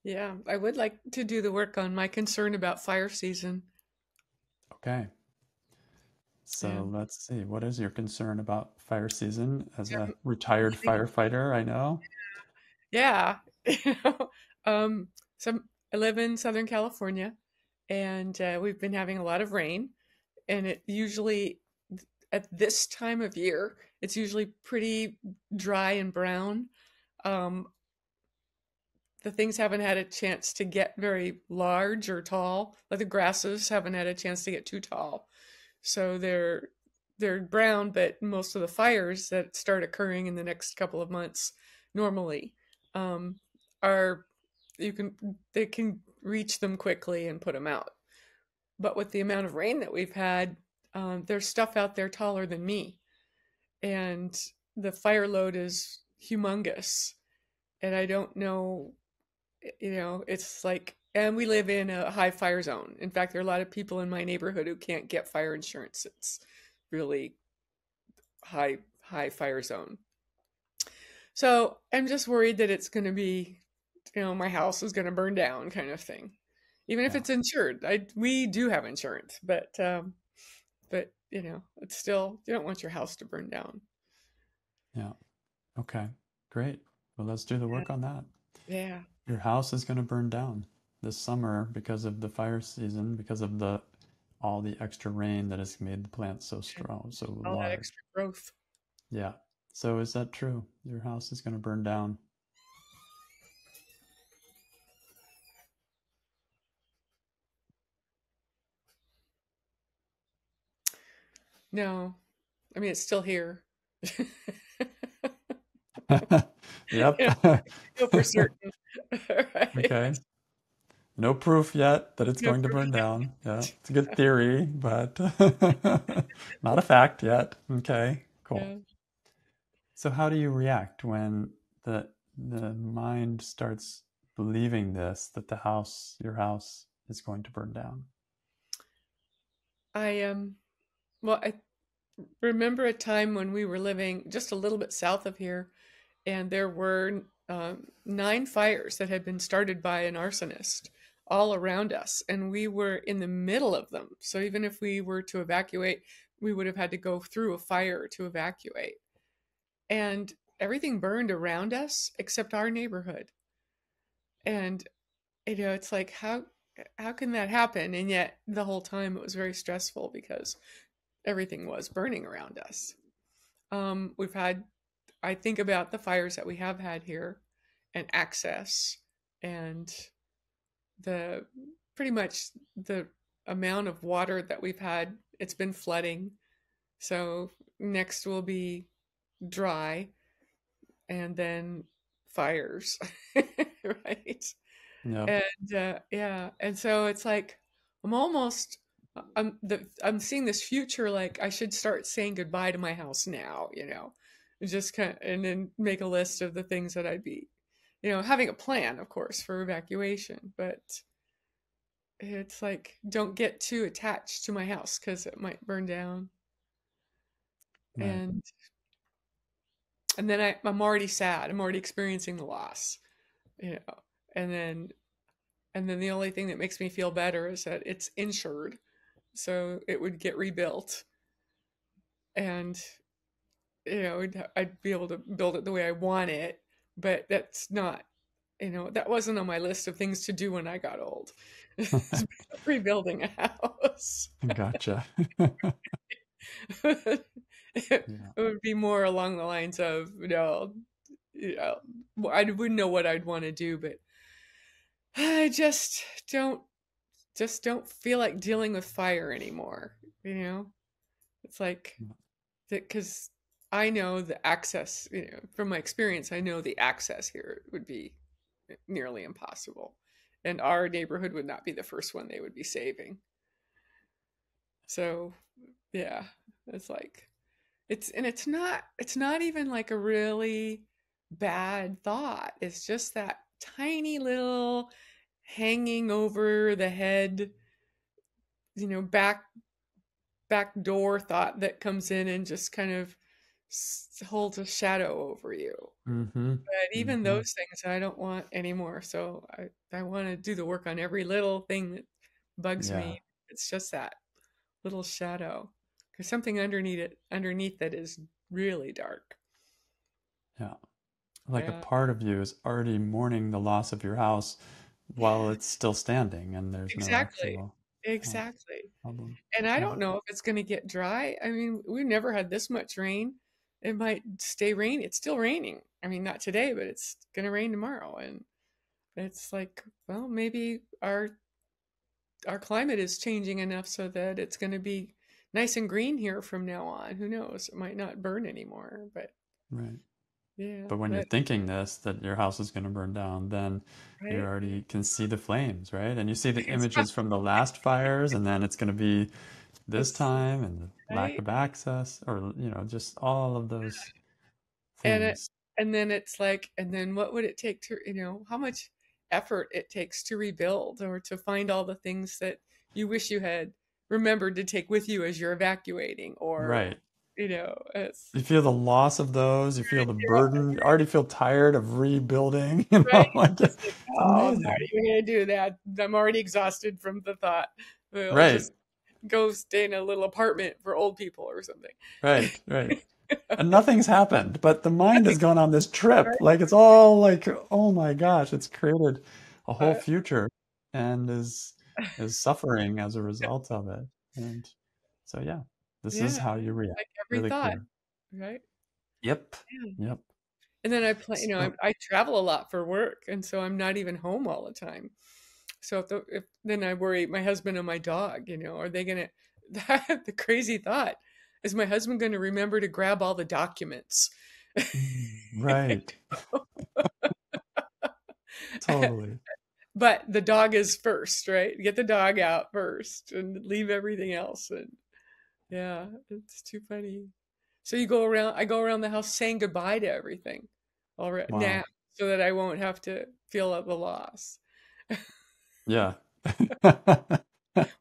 Yeah, I would like to do the work on my concern about fire season. Okay. Yeah. So let's see. What is your concern about fire season as a Um, retired firefighter? I know. Yeah. You know, um, so I live in Southern California, and we've been having a lot of rain, and it usually at this time of year, it's usually pretty dry and brown. Um, the things haven't had a chance to get very large or tall. Like the grasses haven't had a chance to get too tall. So they're brown, but most of the fires that start occurring in the next couple of months normally um, are you can they can reach them quickly and put them out. But with the amount of rain that we've had, there's stuff out there taller than me, and the fire load is humongous. And I don't know, it's like, and we live in a high fire zone. In fact, there are a lot of people in my neighborhood who can't get fire insurance. It's really high fire zone. So I'm just worried that it's going to be, my house is going to burn down kind of thing. Even if Yeah. it's insured. We do have insurance, but it's still, you don't want your house to burn down. Yeah. Okay. Great. Well, let's do the Yeah. work on that. Yeah. Your house is going to burn down this summer because of the fire season, because of the all the extra rain that has made the plants so strong, so All that large. extra growth. Yeah. So is that true? Your house is going to burn down. No, I mean, it's still here. Yep. Yeah, no for certain. Right. Okay. No proof yet that it's No going to proof burn down. Yeah, yet. it's a good theory, but not a fact yet. Okay, cool. Yeah. So how do you react when the mind starts believing this, that your house is going to burn down? I well, I remember a time when we were living just a little bit south of here, and there were 9 fires that had been started by an arsonist all around us, and we were in the middle of them. So even if we were to evacuate, we would have had to go through a fire to evacuate. And everything burned around us except our neighborhood. And it's like how can that happen? And yet the whole time it was very stressful because everything was burning around us. We've had I think about the fires that we have had here and access and the pretty much the amount of water that we've had. It's been flooding. So next will be dry and then fires, right? Yep. And yeah, and so it's like I'm almost I'm seeing this future like I should start saying goodbye to my house now, just kind of, and then make a list of the things that I'd be, having a plan, of course, for evacuation, but it's like don't get too attached to my house because it might burn down, Right. and then I'm already sad. I'm already experiencing the loss, you know, and then the only thing that makes me feel better is that it's insured, so it would get rebuilt, and I'd be able to build it the way I want it. But that's not, that wasn't on my list of things to do when I got old. Rebuilding a house. Gotcha. It Yeah. would be more along the lines of, you know, I wouldn't know what I'd want to do, but I don't don't feel like dealing with fire anymore. It's like that because I know the access. From my experience, I know the access here would be nearly impossible, and our neighborhood would not be the first one they would be saving. So, yeah, it's like it's not even like a really bad thought. It's just that tiny little hanging over the head, back door thought that comes in and just kind of holds a shadow over you. Mm-hmm. But even Mm-hmm. those things I don't want anymore. So I want to do the work on every little thing that bugs Yeah. me. It's just that little shadow. There's something underneath that is really dark. Yeah. Like a Yeah, part of you is already mourning the loss of your house while it's still standing and there's no exactly. actual uh, Exactly. problem. And I Yeah. don't know if it's going to get dry. I mean, we've never had this much rain. It might stay rain. It's still raining. I mean, not today, but it's going to rain tomorrow. And it's like, well, maybe our climate is changing enough so that it's going to be nice and green here from now on. Who knows? It might not burn anymore, but Right. yeah, But when you're but thinking this, that your house is going to burn down, then you right. already can see the flames, right? And you see the images from the last fires, and then it's going to be this It's time and the lack right. of access, or, just all of those And it, things. and then it's like, and then what would it take to, how much effort it takes to rebuild or to find all the things that you wish you had remembered to take with you as you're evacuating or, Right. it's You feel the loss of those, you feel the burden, you already feel tired of rebuilding, right. like It's like, it's oh, I'm not amazing. even gonna do that. I'm already exhausted from the thought. I'll Right, just go stay in a little apartment for old people or something. right, right. And nothing's happened, but the mind Nothing, has gone on this trip. right? Like it's all like, oh my gosh, it's created a whole Uh, future and is suffering as a result of it. And so yeah, this is yeah, how you react. like every Really thought, clear. right? Yep. Yeah. Yep. And then I play, So, I travel a lot for work, and so I'm not even home all the time. So if then I worry my husband and my dog, are they gonna? The crazy thought is my husband going to remember to grab all the documents? right. Totally. But the dog is first, right? Get the dog out first and leave everything else. And yeah, it's too funny. So I go around the house saying goodbye to everything already now Wow. so that I won't have to feel the loss. Yeah.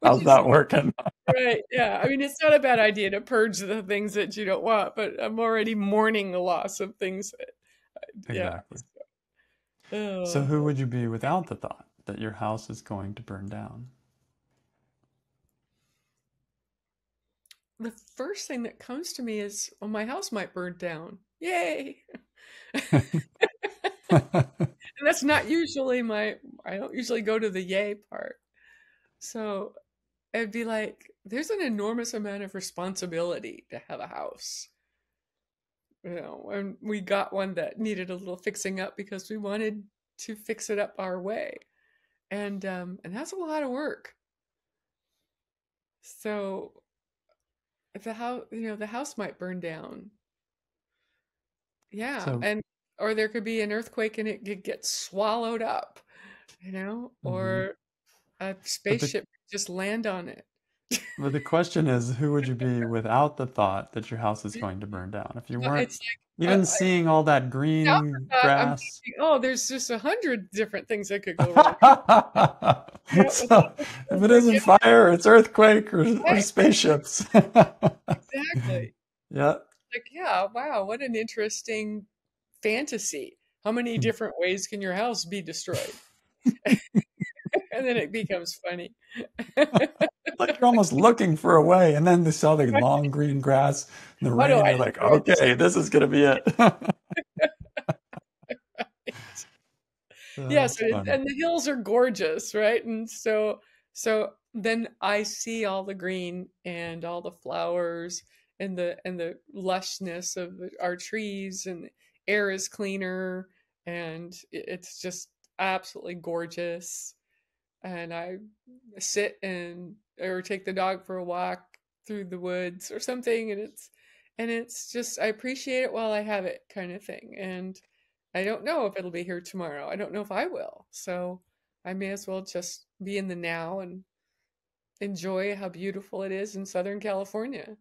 Which How's is that working? right. Yeah. I mean, it's not a bad idea to purge the things that you don't want, but I'm already mourning the loss of things that, yeah. Exactly. So Oh. who would you be without the thought that your house is going to burn down? The first thing that comes to me is, well, my house might burn down. Yay. And that's not usually I don't usually go to the yay part. So it'd be like, there's an enormous amount of responsibility to have a house. And we got one that needed a little fixing up because we wanted to fix it up our way. And that's a lot of work. So if the house might burn down. Yeah. So, Or there could be an earthquake and it could get swallowed up, mhm. or a but the spaceship just land on it. but the question is, who would you be without the thought that your house is going to burn down? If you weren't It's like even seeing all that green afterthought, I'm grass. thinking, oh, there's just 100 different things that could go wrong. Without So, if it isn't forgetting, fire, it's earthquake or right, spaceships. exactly. Yeah. Like, yeah, wow, what an interesting fantasy. How many different ways can your house be destroyed? And then it becomes funny. Like you're almost looking for a way, and then they saw the long green grass and the How do rain. I You're like, destroy this? okay, this is gonna be it. Yes, That's and funny. the hills are gorgeous, right? And so then I see all the green and all the flowers and the lushness of our trees, and the air is cleaner, and it's just absolutely gorgeous. And I sit and or take the dog for a walk through the woods or something, and it's just I appreciate it while I have it kind of thing. And I don't know if it'll be here tomorrow. I don't know if I will. So I may as well just be in the now and enjoy how beautiful it is in Southern California.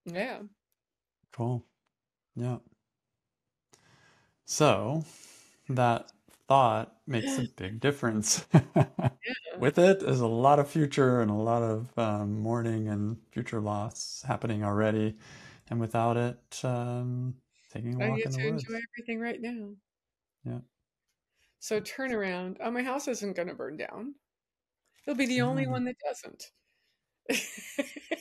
Yeah. Cool. Yeah. So that thought makes a big difference. Yeah. With it is a lot of future and a lot of mourning and future loss happening already. and without it, taking a I walk get in the to enjoy woods. everything right now. Yeah. So turnaround. Oh, my house isn't going to burn down. He'll be the only Um, one that doesn't.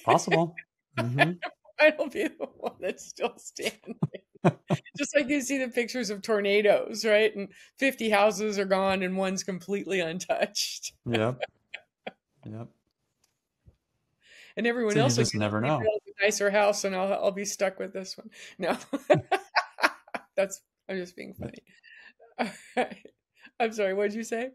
Possible. Hmm. I'll be the one that's still standing. Just like you see the pictures of tornadoes, right? And 50 houses are gone and one's completely untouched. Yep. Yep. And everyone So you else will just get never to know. build a nicer house and I'll be stuck with this one. No. That's I'm just being But funny. All right. I'm sorry, what did you say?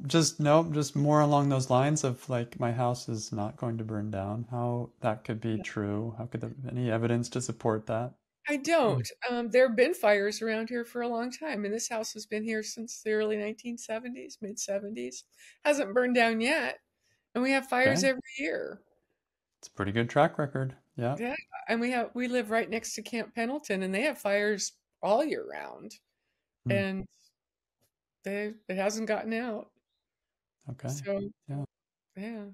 just no, just more along those lines of like my house is not going to burn down. How that could be true? How could there be any evidence to support that? I don't. There have been fires around here for a long time, and this house has been here since the early 1970s, mid 70s. Hasn't burned down yet, and we have fires Okay. every year. It's a pretty good track record. Yeah. Yeah, and we live right next to Camp Pendleton, and they have fires all year round, Hmm. and it hasn't gotten out. Okay. So Yeah. yeah,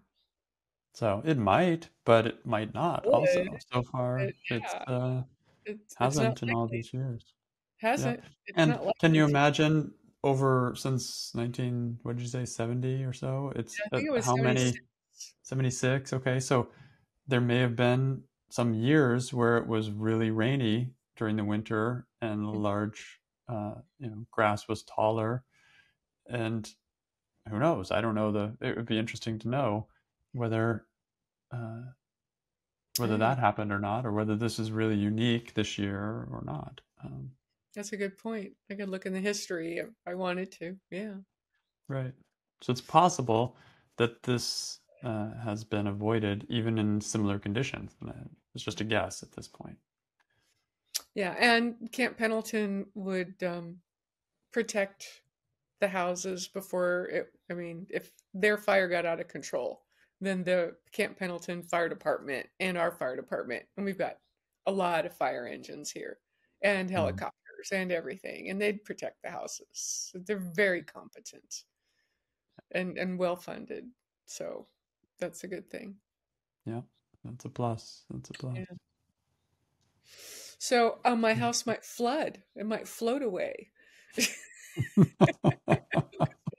So it might, but it might not would. also. So far, it's Yeah, it's not hasn't in all likely. these years. Yeah. Hasn't. It's And not can likely you to. imagine over since 19, what did you say, 70 or so? It's I think it was how 76. many? 76. Okay. So there may have been some years where it was really rainy during the winter and large, grass was taller. And who knows? I don't know. It would be interesting to know whether uh, whether Yeah, that happened or not, or whether this is really unique this year or not. that's a good point. I could look in the history if I wanted to. Yeah. Right. So it's possible that this has been avoided even in similar conditions. It's just a guess at this point. Yeah, and Camp Pendleton would protect the houses before it. I mean, if their fire got out of control, then the Camp Pendleton Fire Department and our fire department, and we've got a lot of fire engines here and Mm. helicopters and everything, and they'd protect the houses. They're very competent and well funded, so that's a good thing. Yeah, that's a plus. That's a plus. Yeah. So my house might flood. It might float away.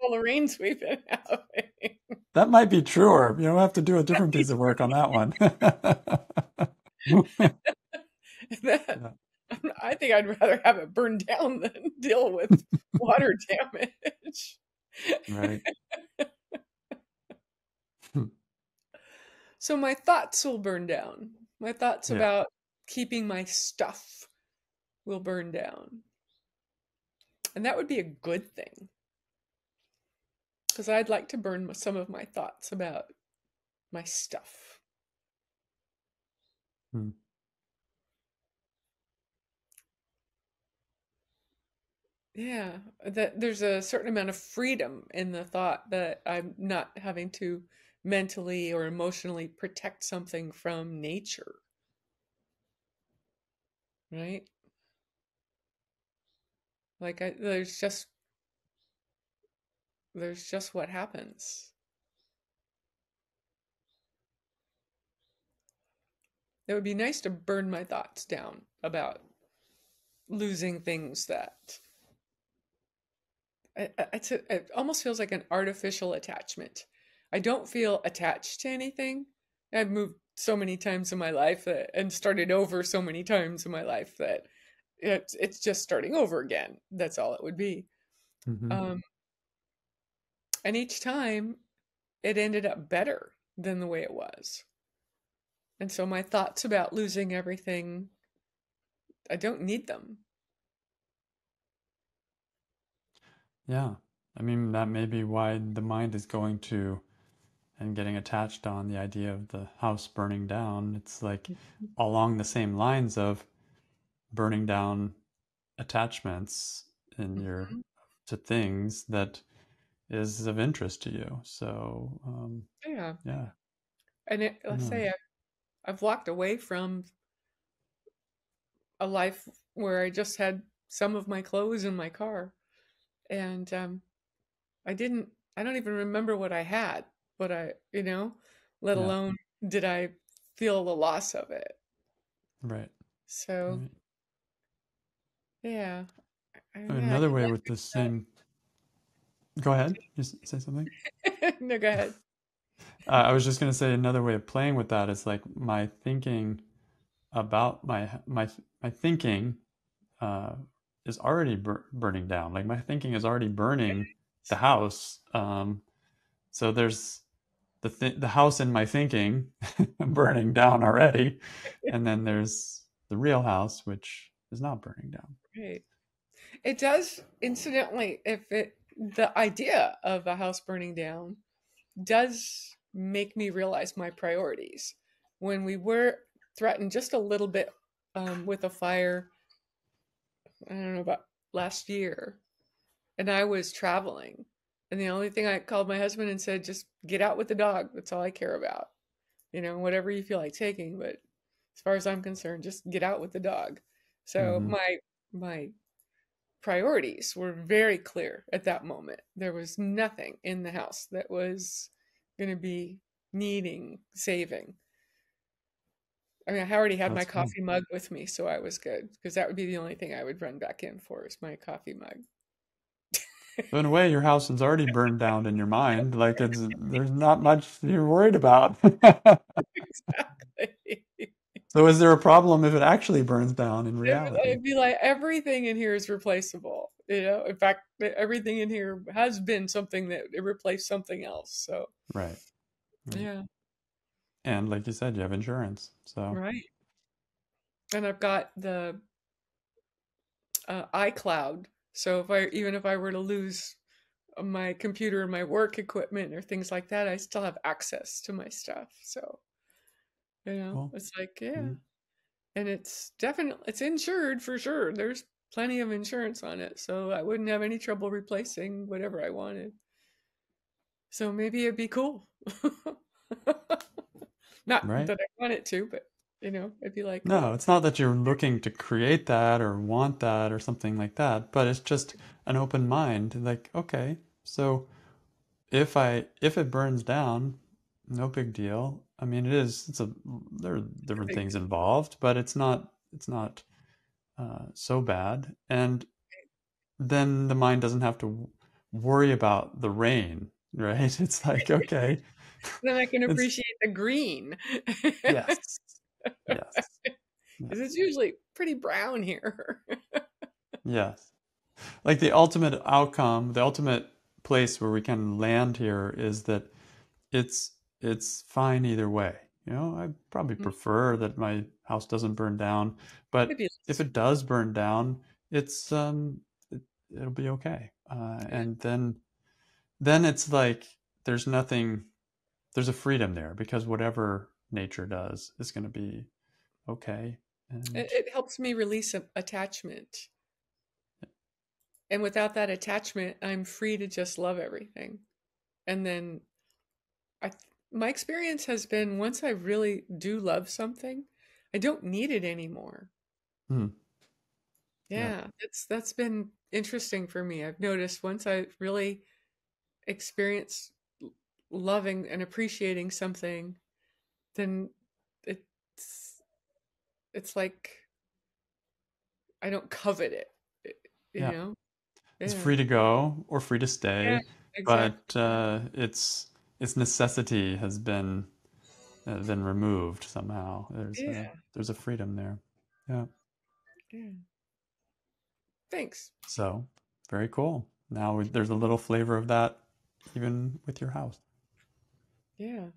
All the rains we've been having. That might be truer. You don't have to do a different piece of work on that one. That Yeah, I think I'd rather have it burned down than deal with water damage. right. So my thoughts will burn down. My thoughts Yeah. about keeping my stuff will burn down. And that would be a good thing because I'd like to burn some of my thoughts about my stuff. Hmm. Yeah, that there's a certain amount of freedom in the thought that I'm not having to mentally or emotionally protect something from nature, right? Like there's just what happens. It would be nice to burn my thoughts down about losing things that it almost feels like an artificial attachment. I don't feel attached to anything. I've moved so many times in my life and started over so many times in my life that it's just starting over again. That's all it would be. Hmm. Um, and each time it ended up better than the way it was. And so my thoughts about losing everything, I don't need them. Yeah. I mean, that may be why the mind is going to and getting attached on the idea of the house burning down. It's like along the same lines of burning down attachments in your Mhm. to things that is of interest to you. So, Yeah. yeah, And who let's say knows? I've walked away from a life where I just had some of my clothes in my car. And I didn't, I don't even remember what I had, let Yeah, alone did I feel the loss of it. Right. So Right. yeah, yeah, I Another did way with the same. Go ahead. You say something. that. No, go ahead. I was just going to say another way of playing with that is like my thinking about my thinking uh, is already burning down. Like my thinking is already burning the house. So there's the house in my thinking burning down already, and then there's the real house which is not burning down. Right. It does, incidentally, if it the idea of a house burning down does make me realize my priorities. When we were threatened just a little bit with a fire, I don't know, about last year, and I was traveling, and the only thing I called my husband and said, just get out with the dog. That's all I care about. Whatever you feel like taking, but as far as I'm concerned, just get out with the dog. So Hmm. my priorities were very clear at that moment. There was nothing in the house that was going to be needing saving. I mean, I already had my That's cool. coffee mug with me, so I was good because that would be the only thing I would run back in for is my coffee mug. So in a way, your house is already burned down in your mind. Like there's not much you're worried about. Exactly. So is there a problem if it actually burns down in reality? It'd be like everything in here is replaceable. In fact, everything in here has been something that it replaced something else. So, Right. Right. yeah, And like you said, you have insurance. So, right. And I've got the iCloud. So even if I were to lose my computer and my work equipment or things like that, I still have access to my stuff. So, cool. it's like, yeah. Mhm. And it's insured for sure. There's plenty of insurance on it. So I wouldn't have any trouble replacing whatever I wanted. So maybe it'd be cool. Not Right. that I want it to, but it'd be like No, cool. it's not that you're looking to create that or want that or something like that, but it's just an open mind. Like, okay, so if it burns down, no big deal. I mean, there are different Big things involved, but it's not so bad. And then the mind doesn't have to worry about the rain, right? It's like, okay, Then I can it's appreciate the green. yes, yes, Because it's yes, usually pretty brown here. yes. Like the ultimate outcome, the ultimate place where we can land here is that it's it's fine either way. I probably prefer that my house doesn't burn down, but Maybe if less. it does burn down, it'll be okay. Yeah. And then it's like there's nothing, there's a freedom there because whatever nature does is going to be okay. And It helps me release attachment. And without that attachment, I'm free to just love everything. And then I, my experience has been once I really do love something, I don't need it anymore. hmm, yeah, Yeah, that's been interesting for me. I've noticed once I really experience loving and appreciating something, then it's it's like I don't covet it. You yeah. know? It's Yeah. free to go or free to Yeah, stay, exactly. but its necessity has been removed somehow. Yeah, There's a freedom there. Yeah. yeah. Thanks. So very cool. Now there's a little flavor of that even with your house. Yeah.